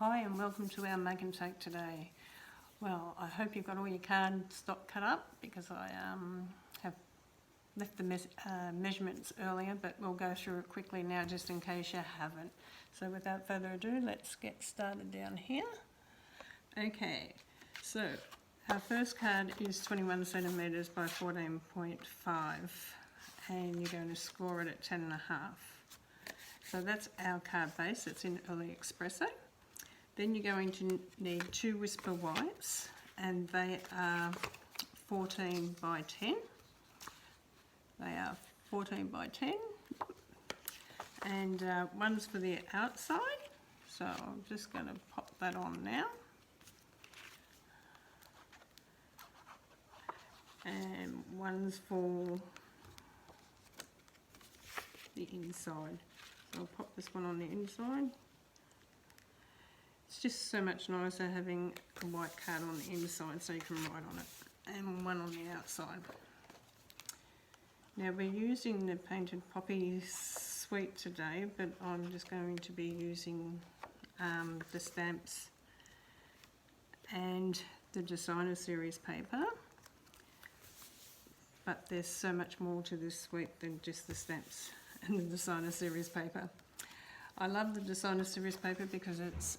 Hi and welcome to our make and take today. Well, I hope you've got all your card stock cut up because I have left the measurements earlier, but we'll go through it quickly now just in case you haven't. So without further ado, let's get started down here. Okay, so our first card is 21 centimetres by 14.5 and you're going to score it at 10.5. So that's our card base, it's in Early Espresso. Then you're going to need 2 whisper whites and they are 14 by 10. They are 14 by 10 and one's for the outside, so I'm just going to pop that on now. And one's for the inside, so I'll pop this one on the inside. It's just so much nicer having a white card on the inside so you can write on it, and one on the outside. Now we're using the Painted Poppy suite today, but I'm just going to be using the stamps and the Designer Series paper. But there's so much more to this suite than just the stamps and the Designer Series paper. I love the Designer Series paper because it's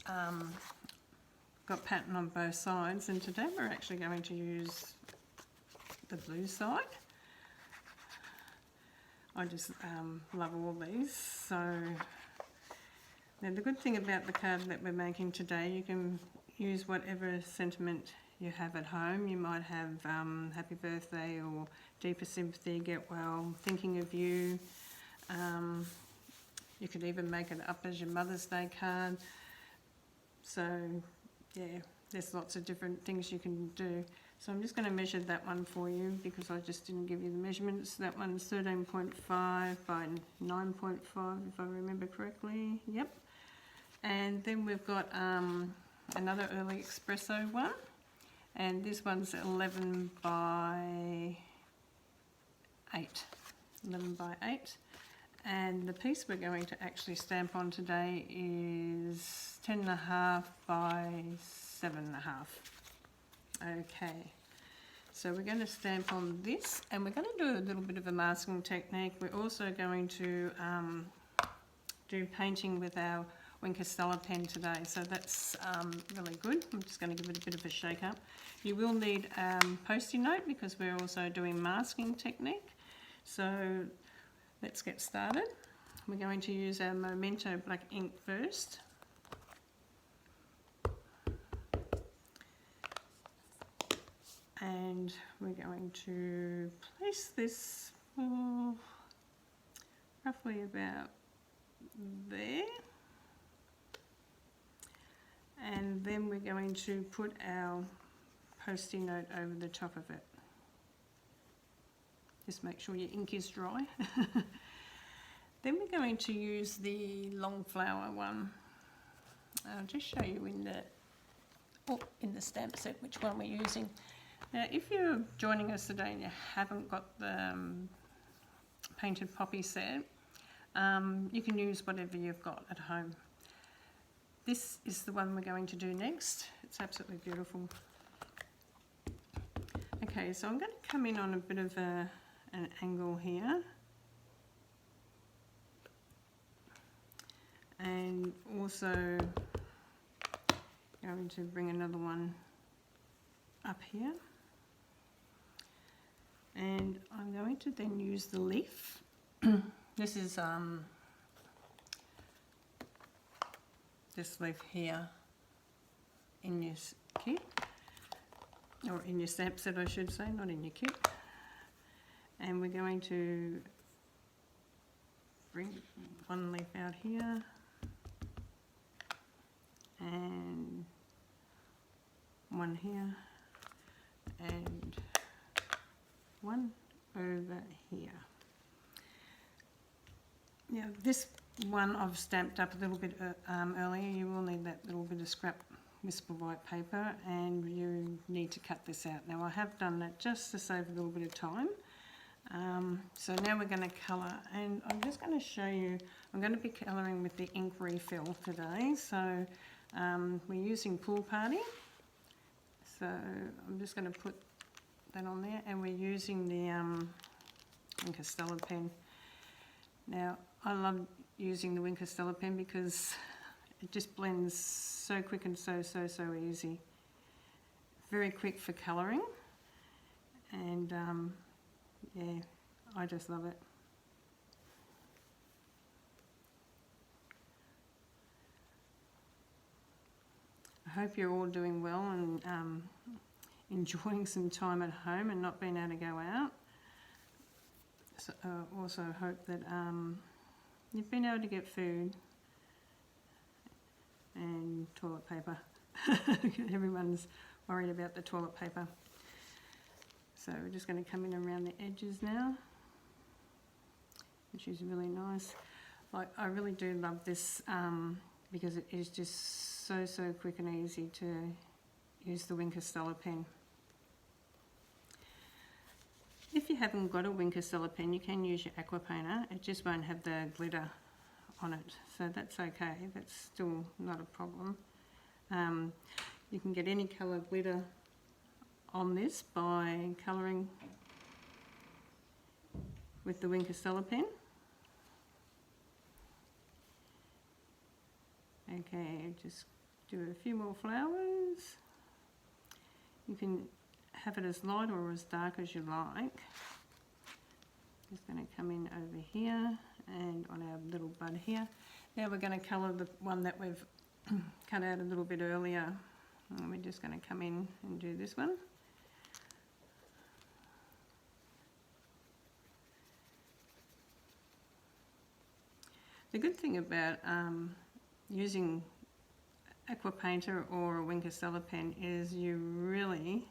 got pattern on both sides, and today we're actually going to use the blue side. I just love all these. So now the good thing about the card that we're making today, you can use whatever sentiment you have at home. You might have happy birthday or deeper sympathy, get well, thinking of you. You could even make it up as your Mother's Day card. So yeah, there's lots of different things you can do. So I'm just going to measure that one for you because I just didn't give you the measurements. That one's 13.5 by 9.5 if I remember correctly. Yep. And then we've got another Early Espresso one. And this one's 11 by 8. 11 by 8. And the piece we're going to actually stamp on today is 10.5 by 7.5. Okay, so we're going to stamp on this and we're going to do a little bit of a masking technique. We're also going to do painting with our Stella Pen today, so that's really good. I'm just going to give it a bit of a shake up. You will need Post-it note because we're also doing masking technique. So let's get started. We're going to use our Memento black ink first. And we're going to place this roughly about there. And then we're going to put our Post-it note over the top of it. Just make sure your ink is dry. Then we're going to use the long flower one. I'll just show you in the stamp set which one we're using. Now if you're joining us today and you haven't got the Painted Poppy set, you can use whatever you've got at home. This is the one we're going to do next. It's absolutely beautiful. Okay, so I'm going to come in on a bit of an angle here. And also going to bring another one up here. And I'm going to then use the leaf. This is this leaf here in your kit, or in your stamp set I should say, not in your kit. And we're going to bring one leaf out here and one here and one over here. Now this one I've stamped up a little bit earlier. You will need that little bit of scrap whisper white paper and you need to cut this out. Now I have done that just to save a little bit of time. So now we're going to colour, and I'm just going to show you, I'm going to be colouring with the ink refill today. So We're using Pool Party, so I'm just going to put that on there, and we're using the Stella Pen. Now, I love using the Stella Pen because it just blends so quick and so easy. Very quick for colouring, and yeah, I just love it. I hope you're all doing well and enjoying some time at home and not being able to go out. So, also hope that you've been able to get food and toilet paper. Everyone's worried about the toilet paper. So we're just going to come in around the edges now, which is really nice. Like, I really do love this because it is just so quick and easy to use the Stella Pen. If you haven't got a Stella Pen, you can use your aqua painter. It just won't have the glitter on it, so that's okay. That's still not a problem. You can get any colour glitter on this by colouring with the Stella Pen. Okay, just do a few more flowers. You can have it as light or as dark as you like. Just going to come in over here and on our little bud here. Now we're going to colour the one that we've cut out a little bit earlier. And we're just going to come in and do this one. The good thing about using aqua painter or a Stella Pen is you really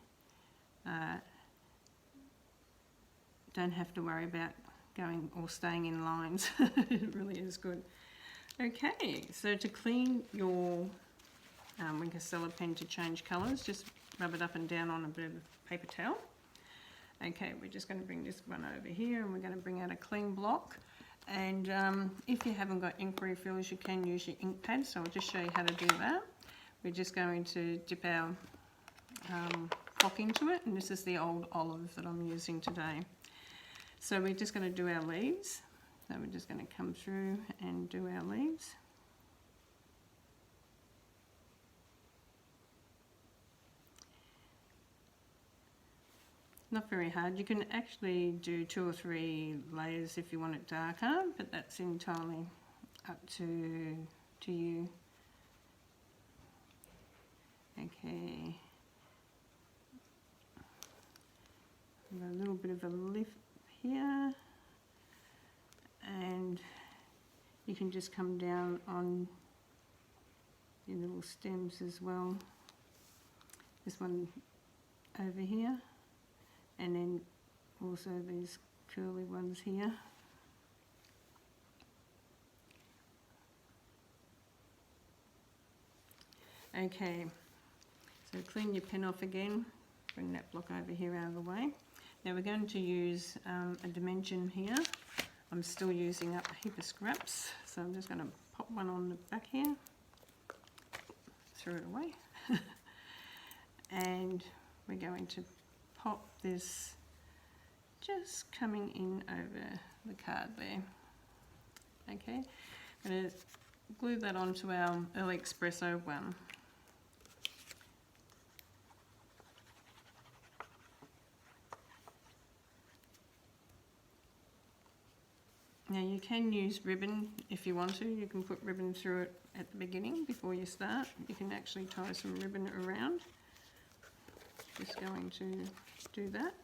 don't have to worry about going or staying in lines. It really is good. Okay, so to clean your Stella Pen to change colours, just rub it up and down on a bit of paper towel. Okay, we're just going to bring this one over here and we're going to bring out a clean block. And if you haven't got ink refills, you can use your ink pad, so I'll just show you how to do that. We're just going to dip our block into it, and this is the old olive that I'm using today. So we're just going to do our leaves. So we're just going to come through and do our leaves. Not very hard. You can actually do 2 or 3 layers if you want it darker, but that's entirely up to you. Okay. A little bit of a lift here, and you can just come down on your little stems as well. This one over here. And then also these curly ones here. Okay, so clean your pen off again, bring that block over here out of the way. Now we're going to use a dimension here. I'm still using up a heap of scraps, so I'm just going to pop one on the back here, throw it away, and we're going to pop this just coming in over the card there. Okay, I'm going to glue that onto our Early Espresso one. Now you can use ribbon if you want to. You can put ribbon through it at the beginning before you start. You can actually tie some ribbon around. Just going to do that.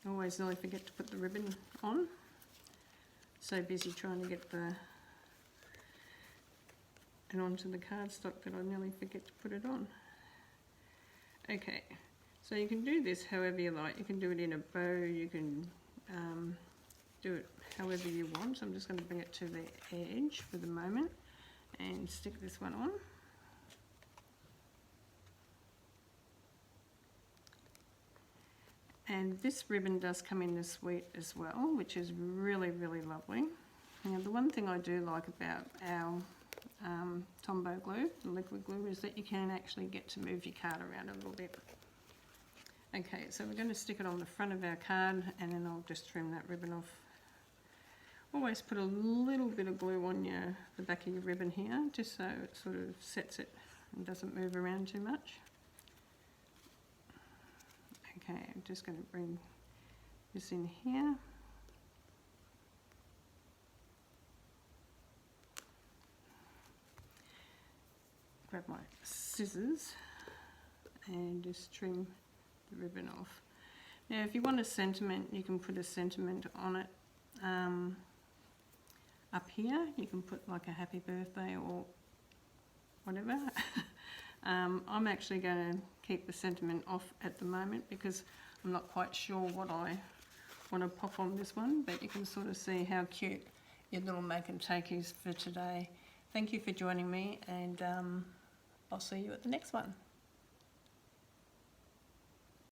Always nearly forget to put the ribbon on. So busy trying to get it onto the cardstock that I nearly forget to put it on. Okay, so you can do this however you like. You can do it in a bow, you can do it however you want. I'm just going to bring it to the edge for the moment and stick this one on. And this ribbon does come in this sweet as well, which is really, really lovely. Now the one thing I do like about our Tombow glue, the liquid glue, is that you can actually get to move your card around a little bit. Okay, so we're going to stick it on the front of our card, and then I'll just trim that ribbon off. Always put a little bit of glue on the back of your ribbon here, just so it sort of sets it and doesn't move around too much. Okay, I'm just going to bring this in here. Grab my scissors and just trim the ribbon off. Now if you want a sentiment, you can put a sentiment on it. Up here you can put like a happy birthday or whatever. I'm actually going to keep the sentiment off at the moment because I'm not quite sure what I want to pop on this one, but you can sort of see how cute your little make and take is for today. Thank you for joining me, and I'll see you at the next one.